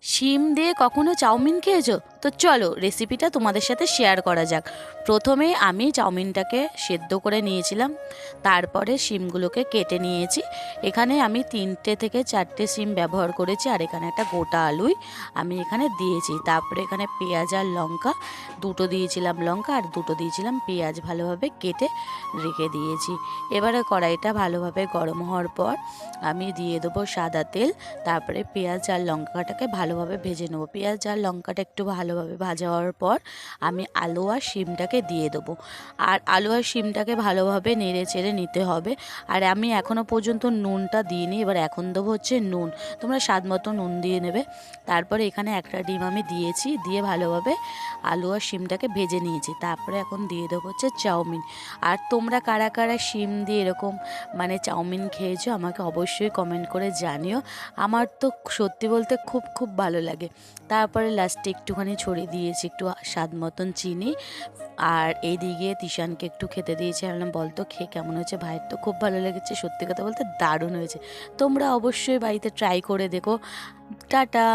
শিম দিয়ে কখনো চাউমিন খেয়েছো? তো চলো রেসিপিটা তোমাদের সাথে শেয়ার করা যাক। প্রথমে আমি চাউমিনটাকে সেদ্ধ করে নিয়েছিলাম, তারপরে শিমগুলোকে কেটে নিয়েছি। এখানে আমি 3টে থেকে 4টে শিম ব্যবহার করেছি, আর এখানে একটা গোটা আলুই আমি এখানে দিয়েছি। তারপরে এখানে পেঁয়াজ আর লঙ্কা দুটো দিয়েছিলাম, লঙ্কা আর দুটো দিয়েছিলাম পেঁয়াজ, ভালোভাবে কেটে রেখে দিয়েছি। এবারে কড়াইটা ভালোভাবে গরম হওয়ার পর আমি দিয়ে দেবো সাদা তেল। তারপরে পেঁয়াজ আর লঙ্কাটাকে ভালোভাবে ভেজে নেবো। পেঁয়াজ আর লঙ্কাটা একটু ভালোভাবে ভাজা হওয়ার পর আমি আলু আর শিমটাকে দিয়ে দেবো। আর আলু আর শিমটাকে ভালোভাবে নেড়ে চেড়ে নিতে হবে। আর আমি এখনও পর্যন্ত নুনটা দিইনি, এবার এখন দেবো হচ্ছে নুন। তোমরা স্বাদ মতো নুন দিয়ে নেবে। তারপরে এখানে একটা ডিম আমি দিয়েছি, দিয়ে ভালোভাবে আলু আর শিমটাকে ভেজে নিয়েছি। তারপরে এখন দিয়ে দেবো হচ্ছে চাউমিন। আর তোমরা কারা কারা শিম দিয়ে এরকম মানে চাউমিন খেয়েছো আমাকে অবশ্যই কমেন্ট করে জানিও। আমার তো সত্যি বলতে খুব খুব ভালো লাগে। তারপরে লাস্টে একটুখানি ছড়িয়ে দিয়েছি একটু স্বাদ মতন চিনি। আর এইদিকে তিশানকে একটু খেতে দিয়েছি। আমি বললাম বলতো খেয়ে কেমন হয়েছে, ভাইয়ের তো খুব ভালো লেগেছে, সত্যি কথা বলতে দারুণ হয়েছে। তোমরা অবশ্যই বাড়িতে ট্রাই করে দেখো। টাটা।